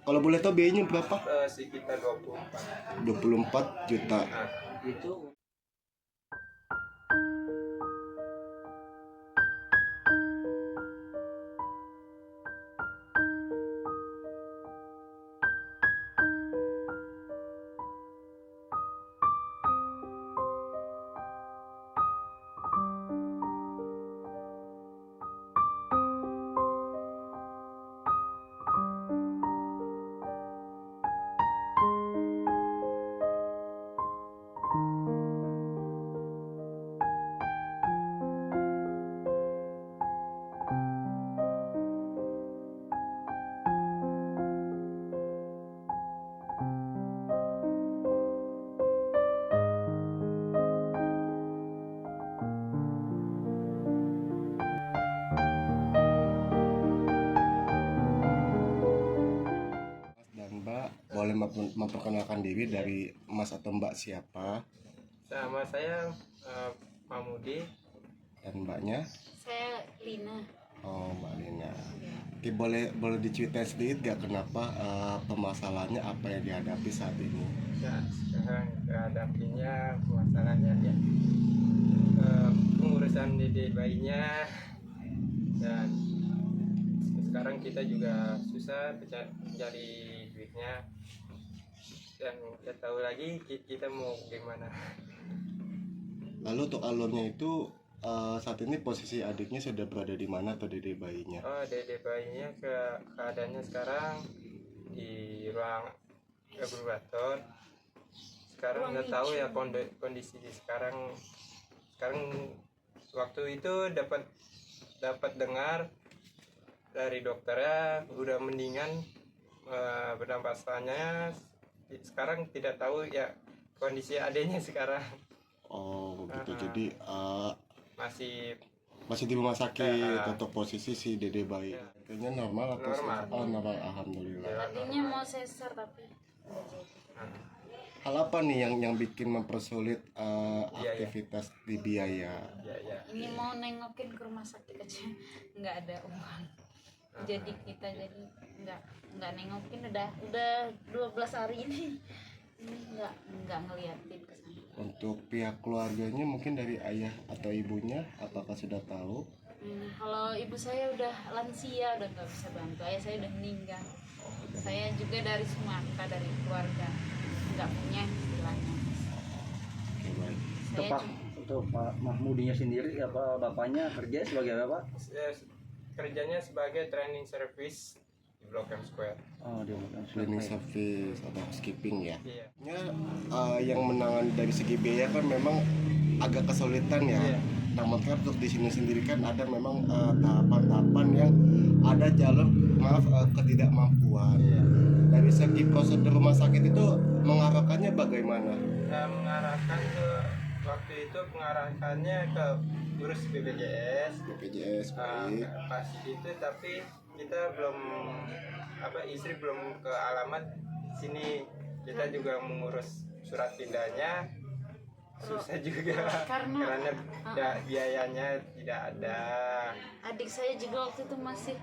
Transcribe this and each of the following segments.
Kalau boleh tahu biayanya berapa? Sekitar 24. 24 juta. Itu Mas dan Mbak boleh memperkenalkan diri dari Mas atau Mbak siapa Sama saya Mamudi. dan Mbaknya? Saya Lina. Oh, Mbak Lina. Oke, boleh diceritain sedikit gak kenapa permasalahannya apa yang dihadapi saat ini? Ya, sekarang hadapinya masalahnya ya pengurusan dede bayinya, dan sekarang kita juga susah mencari duitnya, dan nggak tahu lagi kita mau gimana. Lalu untuk alurnya itu saat ini posisi adiknya sudah berada di mana atau dede bayinya? Oh, dede bayinya keadaannya sekarang di ruang inkubator. Sekarang nggak tahu ya kondisi sekarang waktu itu dapat dengar dari dokternya udah mendingan bernapasannya. Sekarang tidak tahu ya kondisi adanya sekarang. Oh begitu. Ah. Jadi Masih di rumah sakit Ah. atau posisi si dede bayi Ya. kayaknya normal atau Normal. Oh normal, alhamdulillah. Tadinya mau sesar tapi nggak jadi. Hal apa nih yang bikin mempersulit Biaya. aktivitas di biaya? ya. Ini mau nengokin ke rumah sakit aja nggak ada uang. Jadi kita nggak nengokin udah 12 hari ini nggak ngeliatin ke sana. Untuk pihak keluarganya mungkin dari ayah atau ibunya apakah sudah tahu? Kalau ibu saya udah lansia udah nggak bisa bantu. Ayah saya udah meninggal. Saya juga dari Sumatera, dari keluarga nggak punya istilahnya. Oke, baik. untuk Saya untuk Pak Mahmudinya sendiri apa bapaknya kerja sebagai apa? Kerjanya sebagai training service di Blok M Square. Oh, dia bukan Cleaning service atau housekeeping ya. Iya. Yang menangani dari segi biaya kan memang agak kesulitan ya. Iya. Namun kan untuk di sini sendiri kan ada memang tahapan-tahapan yang ada jalur ketidakmampuan. Iya. Dari segi prosedur rumah sakit itu mengarahkannya bagaimana? Mengarahkan ke waktu itu pengarahkannya ke urus BPJS. BPJS baik. Pas itu tapi kita belum istri belum ke alamat sini, kita juga mengurus surat pindahnya susah juga Karena biayanya tidak ada. adik saya juga waktu itu masih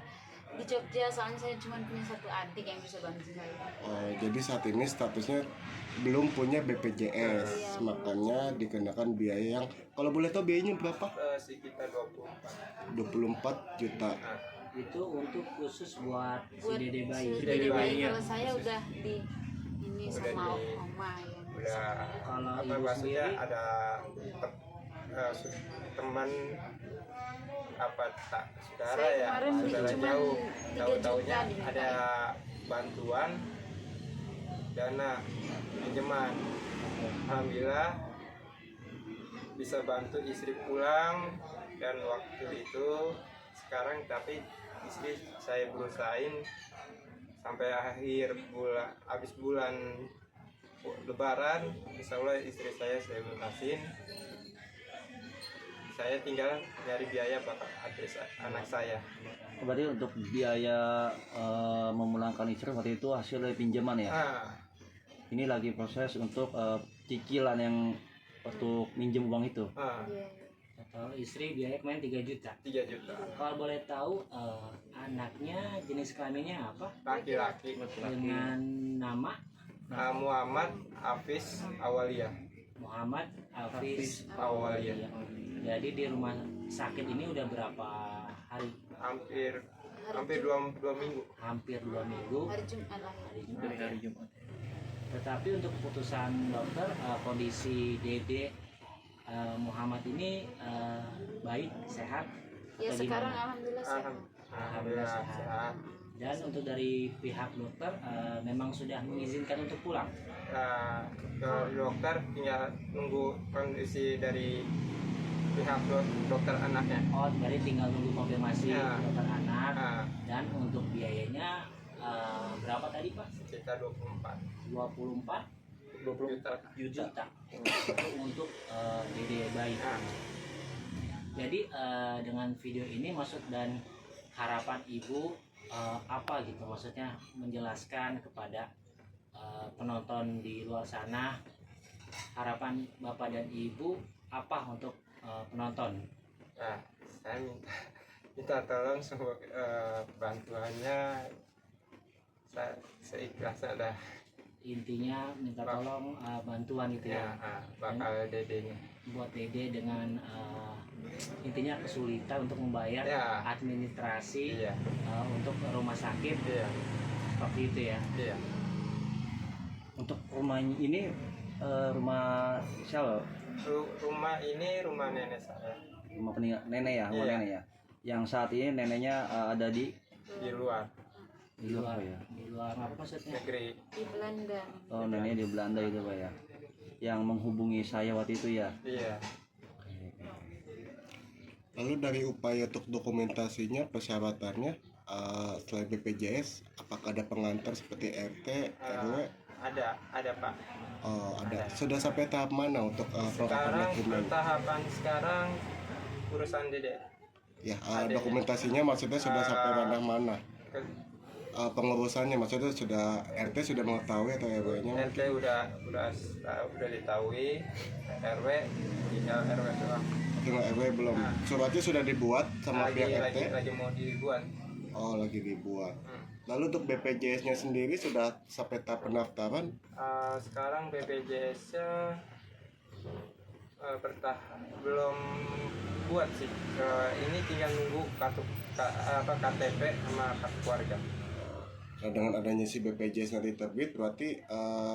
di Jogja, soalnya saya cuma punya satu adik yang bisa bantu saya. Jadi saat ini statusnya belum punya BPJS, Iya. makanya dikenakan biaya yang kalau boleh tahu biayanya berapa? Sekitar 24. 24 juta. Itu untuk khusus buat si Buat dede bayi. si Dede dede bayi. bayi, ya. Kalau saya udah di ini Udah sama di- oma ya. Udah Kalau ibu maksudnya sendiri? ada teman saudara Saya ya, kemarin beli saudara cuman jauh, 3 tahu-taunya juta dimintain. ada bantuan dana pinjaman. Alhamdulillah bisa bantu istri pulang, dan waktu itu sekarang tapi istri saya berusahain sampai habis bulan Lebaran, insya Allah istri saya lunasin. Saya tinggal nyari biaya bakal adres anak saya. Berarti untuk biaya memulangkan istri waktu itu hasil dari pinjaman ya. Ini lagi proses untuk cicilan yang untuk minjem uang itu. Iya. Kalau istri biaya kemarin 3 juta. 3 juta. Kalau boleh tahu anaknya jenis kelaminnya apa? Laki-laki. Dengan nama Muhammad Hafiz Awalia. Muhammad Hafiz Awalia. Jadi di rumah sakit ini udah berapa hari? Hampir 2 minggu. Hampir 2 minggu. Hari Jumat lah. Hari Jumat. Tetapi untuk keputusan dokter kondisi Dede Muhammad ini baik, sehat. Ya atau sekarang gimana? alhamdulillah sehat. Alhamdulillah sehat. Dan untuk dari pihak dokter memang sudah mengizinkan untuk pulang. Nah, ke dokter tinggal nunggu kondisi dari pihak dokter anaknya. Oh, jadi tinggal nunggu konfirmasi Ya. dokter anak. Nah, Dan untuk biayanya berapa tadi Pak? sekitar 24 24 juta. juta untuk Dede bayi. Nah, Jadi dengan video ini maksud dan harapan ibu apa gitu, maksudnya menjelaskan kepada penonton di luar sana, harapan bapak dan ibu apa untuk penonton. nah, saya minta tolong semua bantuannya. Saya seikhlasnya dah. Intinya minta tolong bantuan gitu Ya, ya, bakal dedenya. buat Dede dengan intinya kesulitan untuk membayar Ya. administrasi Iya, untuk rumah sakit iya, seperti itu ya. iya. Untuk rumah ini rumah siapa? Rumah ini rumah nenek saya Rumah nenek ya, rumah Iya. nenek ya. Yang saat ini neneknya ada di di luar luar ya. Di luar apa maksudnya? negeri. Di Belanda. Oh, neneknya di Belanda itu Pak ya. Yang menghubungi saya waktu itu ya. Iya. Lalu dari upaya untuk dokumentasinya, persyaratannya selain BPJS, apakah ada pengantar seperti RT, RW? Ada Pak. Oh, ada. Sudah sampai tahap mana untuk pelengkapan Sekarang dokumen? tahapan sekarang urusan dede. Ya, ada ya. dokumentasinya maksudnya sudah sampai ranah mana? Ke- Pengurusannya maksudnya sudah RT sudah mengetahui atau RW-nya? RT udah diketahui, RW tinggal RW doang. Tinggal RW belum. Nah. Suratnya sudah dibuat sama pihak RT? lagi mau dibuat. Oh, lagi dibuat. Hmm. Lalu untuk BPJS-nya sendiri sudah sampai tahap pendaftaran? Sekarang BPJS-nya belum buat sih. Ini tinggal nunggu KTP sama kartu keluarga. Nah, dengan adanya si BPJS nanti terbit, berarti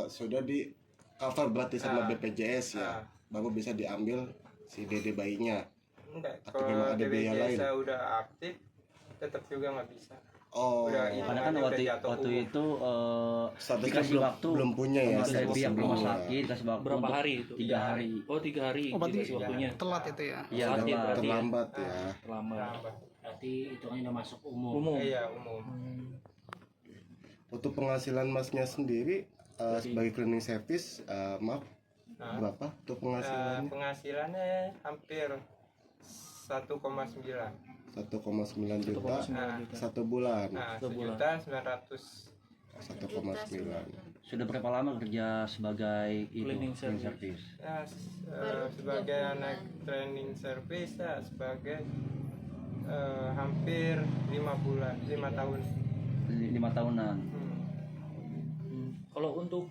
sudah di cover berarti sama Ah. BPJS ya, Ah. baru bisa diambil si dede bayinya. Enggak, Atau memang kalau ada biaya lain? BPJS udah aktif, tetap juga nggak bisa. Oh, Udah ini. Karena kan Udah waktu jatuh waktu umum. itu statusnya dikasih belum, waktu belum punya ya. dari status pihak rumah sebelumnya. sakit dikasih waktu Berapa untuk hari itu? 3 hari. Oh 3 hari. Oh, berarti dikasih waktunya. telat itu ya. Iya, Telat ya, telat. berarti. Terlambat ya. Lama. Berarti hitungannya udah masuk umum. Umum. Iya, umum. Untuk penghasilan masnya sendiri sebagai cleaning service, maaf Nah, berapa untuk penghasilannya? penghasilannya hampir 1,9. 1,9 juta 1,9 Nah, juta. satu bulan. Nah, Satu bulan. 1.900.000. 1,9. Sudah berapa lama kerja sebagai itu Cleaning cleaning service. service? Ya, sebagai anak training service ya, sebagai hampir 5 tahun. 5 tahunan. Kalau untuk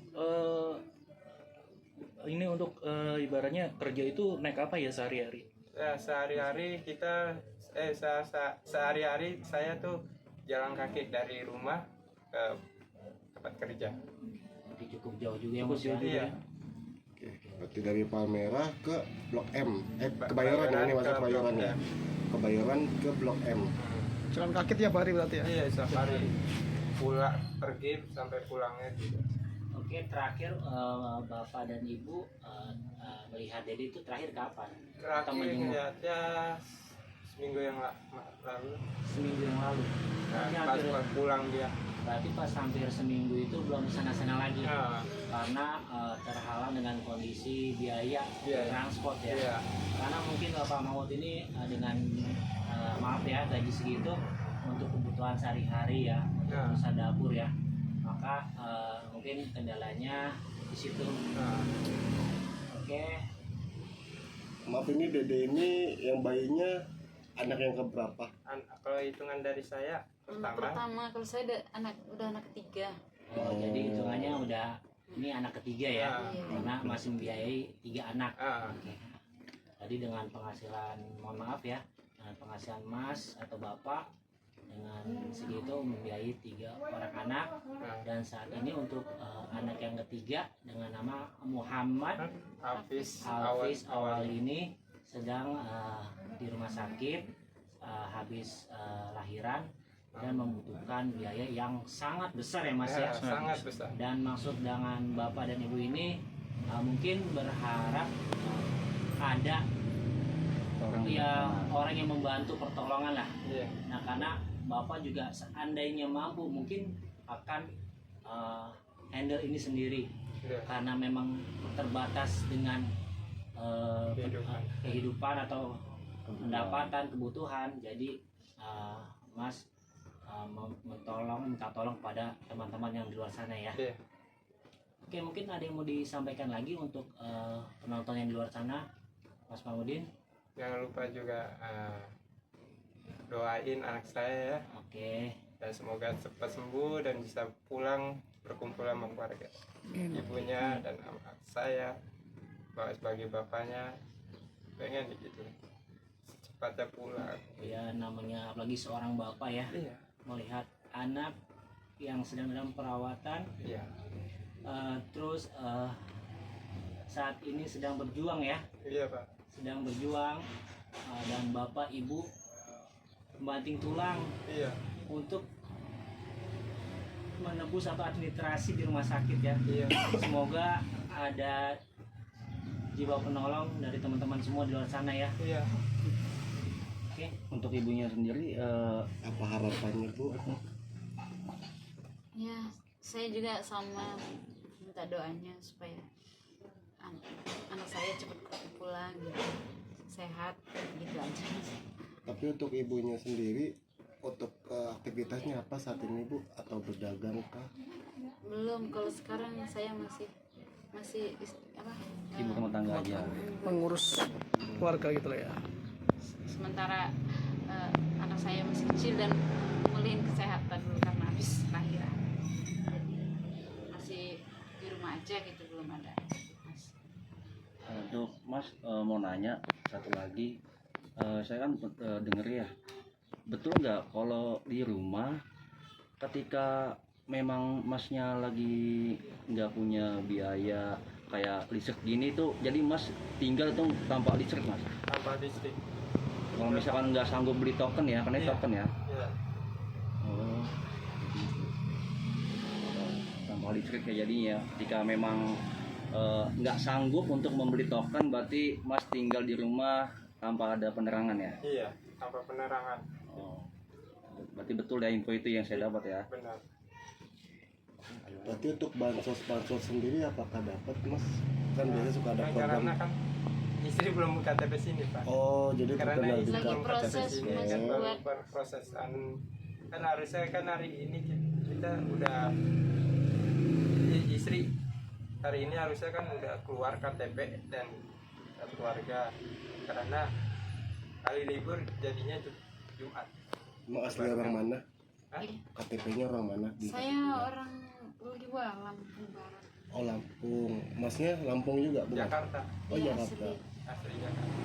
ini untuk ibaratnya kerja itu naik apa ya sehari-hari? Ya, sehari-hari kita sehari-hari saya tuh jalan kaki dari rumah ke tempat kerja. Berarti cukup jauh juga ya Cukup Mas ya. jauh juga. Iya. Oke, berarti dari Palmerah ke Blok M. Kebayoran ya, ini ke masuk Kebayoran Blok ya. M. Kebayoran ke Blok M. Jalan kaki tiap hari berarti ya. Iya, sehari pulang pergi sampai pulangnya juga. Oke, terakhir bapak dan ibu melihat Dede itu terakhir kapan? Terakhir menjenguk? lihatnya seminggu yang lalu. Seminggu yang lalu. Nah, Berarti pas hampir- pulang dia. Berarti pas hampir seminggu itu belum sana-sana lagi. Nah, Karena terhalang dengan kondisi biaya Biaya. transport ya. iya. Karena mungkin Bapak Mahmud ini dengan maaf ya gaji segitu untuk kebutuhan sehari-hari ya, untuk Ya. urusan dapur ya, maka mungkin kendalanya di situ. Nah, Oke, Maaf, ini Dede ini yang bayinya anak yang keberapa? Kalau hitungan dari saya pertama kalau saya udah anak ketiga. Oh, jadi hitungannya udah ini anak ketiga ya, Iya. karena masih membiayai 3 anak. Ah. Oke. Tadi dengan penghasilan, mohon maaf ya, dengan penghasilan Mas atau Bapak dengan segitu membiayai 3 orang anak, dan saat ini untuk anak yang ketiga dengan nama Muhammad Hafiz Hafiz awal ini sedang di rumah sakit habis lahiran dan membutuhkan biaya yang sangat besar ya Mas ya. sangat besar. Dan maksud dengan Bapak dan Ibu ini mungkin berharap ada orang yang membantu pertolongan lah. Iya. Nah, karena Bapak juga seandainya mampu mungkin akan handle ini sendiri, Iya. karena memang terbatas dengan kehidupan atau pendapatan, kebutuhan. Jadi Mas minta tolong pada teman-teman yang di luar sana ya. Iya. Oke, mungkin ada yang mau disampaikan lagi untuk penonton yang di luar sana, Mas Mahmudin? Jangan lupa juga doain anak saya ya, Oke, dan semoga cepat sembuh dan bisa pulang berkumpul sama keluarga, ibunya dan anak saya. Sebagai bapaknya pengen gitu cepatnya pulang. ya namanya apalagi seorang bapak ya, Iya. melihat anak yang sedang dalam perawatan, Iya. terus saat ini sedang berjuang ya, Iya Pak. sedang berjuang, dan bapak ibu membanting tulang Iya. untuk menebus atau administrasi di rumah sakit ya. Iya. Semoga ada jiwa penolong dari teman-teman semua di luar sana ya. Iya. Oke. Untuk ibunya sendiri Apa harapannya, Bu? Ya, saya juga sama minta doanya supaya anak saya cepat pulang gitu, sehat gitu aja. Tapi untuk ibunya sendiri, untuk aktivitasnya apa saat ini, Bu? Atau berdagang kah? Belum, kalau sekarang saya masih ibu rumah tangga aja. Mengurus keluarga gitu lah ya. sementara anak saya masih kecil dan pemulihan kesehatan dulu karena habis lahiran, jadi masih di rumah aja gitu, belum ada Mas. Untuk Mas mau nanya satu lagi, saya kan denger ya, betul nggak kalau di rumah ketika memang Masnya lagi nggak punya biaya kayak listrik gini tuh, jadi Mas tinggal tuh tanpa listrik Mas? Tanpa listrik. Kalau misalkan nggak sanggup beli token ya, karena Iya. token ya. Iya. Oh, tanpa listrik ya jadinya. Jika memang nggak sanggup untuk membeli token, berarti Mas tinggal di rumah tanpa ada penerangan ya. Iya. Tanpa penerangan. Oh, berarti betul ya info itu yang saya dapat ya. Benar. Berarti untuk bansos sendiri apakah dapat, Mas? Kan biasanya suka ada Karena program. kan istri belum KTP sini Pak. Oh, jadi Karena terkenal istri di Lagi belum KTP proses, sini Mas, kan baru buat- berproses kan harusnya kan hari ini kita udah istri hari ini harusnya kan udah keluar KTP dan keluarga, karena hari libur jadinya Jumat. Mau asli orang mana? Hah? KTP-nya orang mana? Saya orang Luliwa, Lampung Barat. Oh, Lampung. Masnya Lampung juga, bukan? Jakarta Oh, Iya, Jakarta. asli Jakarta.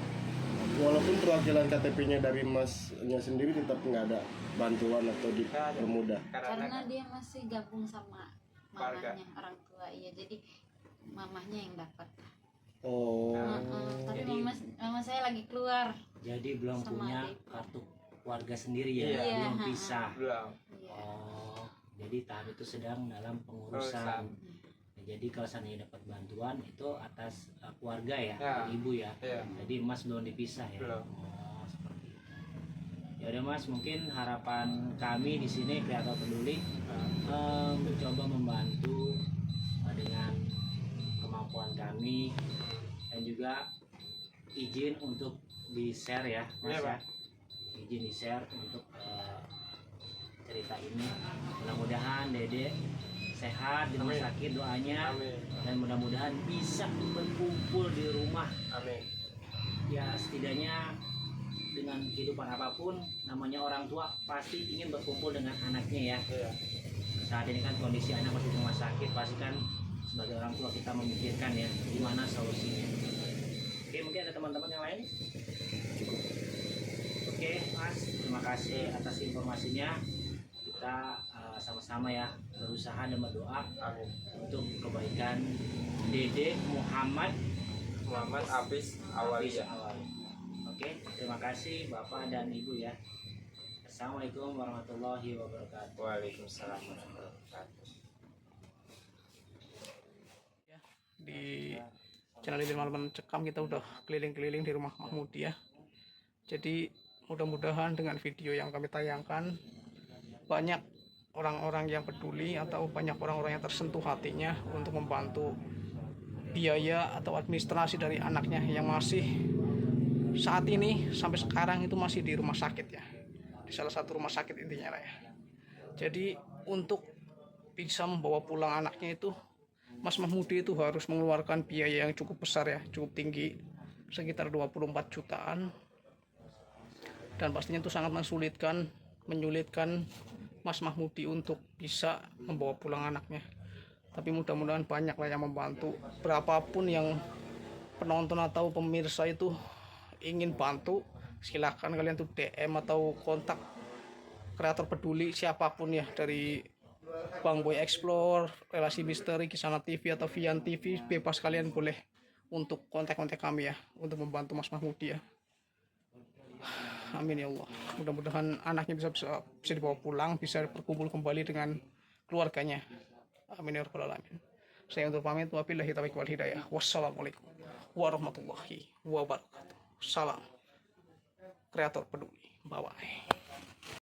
Walaupun perwakilan KTP-nya dari Masnya sendiri tetap nggak ada bantuan atau Nggak ada. dipermudah. Karena dia masih gabung sama Keluarga. mamahnya, orang tua, iya, jadi mamahnya yang dapat. Oh, Tapi Jadi- mama saya lagi keluar. Jadi belum Sama punya adik. kartu keluarga sendiri ya, Iya. belum Iya, pisah. belum. Iya. Oh, jadi tahap itu sedang dalam pengurusan. Pengurusan. Nah, jadi kalau seandainya dapat bantuan itu atas keluarga ya, Ya. ibu ya. Iya. Jadi Mas belum dipisah ya. Belum. Oh, seperti itu. Ya udah Mas, mungkin harapan kami di sini Kreator Peduli mencoba membantu dengan kemampuan kami, dan juga izin untuk di share ya Mas Iya, ya. Pak. Izin di share untuk cerita ini. Mudah-mudahan Dede sehat di rumah Amin. sakit, doanya, Amin. dan mudah-mudahan bisa berkumpul di rumah Amin. ya setidaknya dengan kehidupan apapun namanya orang tua pasti ingin berkumpul dengan anaknya ya. Iya. Saat ini kan kondisi anak masih di rumah sakit, pasti kan sebagai orang tua kita memikirkan ya gimana solusinya. Oke, mungkin ada teman-teman yang lain. Oke Mas, terima kasih atas informasinya. Kita sama-sama ya berusaha dan berdoa untuk kebaikan Dede Muhammad Apis Awaliyah. Oke, terima kasih Bapak dan Ibu ya. Assalamualaikum warahmatullahi wabarakatuh. Waalaikumsalam warahmatullahi wabarakatuh. Di channel Lilin Malam Mencekam kita udah keliling-keliling di rumah Mahmudiyah. Jadi mudah-mudahan dengan video yang kami tayangkan banyak orang-orang yang peduli atau banyak orang-orang yang tersentuh hatinya untuk membantu biaya atau administrasi dari anaknya yang masih saat ini sampai sekarang itu masih di rumah sakit ya, di salah satu rumah sakit intinya lah ya. Jadi untuk bisa membawa pulang anaknya itu Mas Mahmudi itu harus mengeluarkan biaya yang cukup besar ya, cukup tinggi, sekitar 24 jutaan, dan pastinya itu sangat menyulitkan Mas Mahmudi untuk bisa membawa pulang anaknya. Tapi mudah-mudahan banyak lah yang membantu. Berapapun yang penonton atau pemirsa itu ingin bantu, silahkan kalian tuh DM atau kontak kreator peduli siapapun ya, dari Bang Boy Explore, Relasi Misteri, Kisana TV atau Vian TV, bebas kalian boleh untuk kontak-kontak kami ya untuk membantu Mas Mahmudi ya. Amin ya Allah. Mudah-mudahan anaknya bisa dibawa pulang, bisa berkumpul kembali dengan keluarganya. Amin ya rabbal alamin. Saya untuk pamit, wabillahi taufiq wal hidayah. Wassalamualaikum warahmatullahi wabarakatuh. Salam kreator peduli. Bye bye.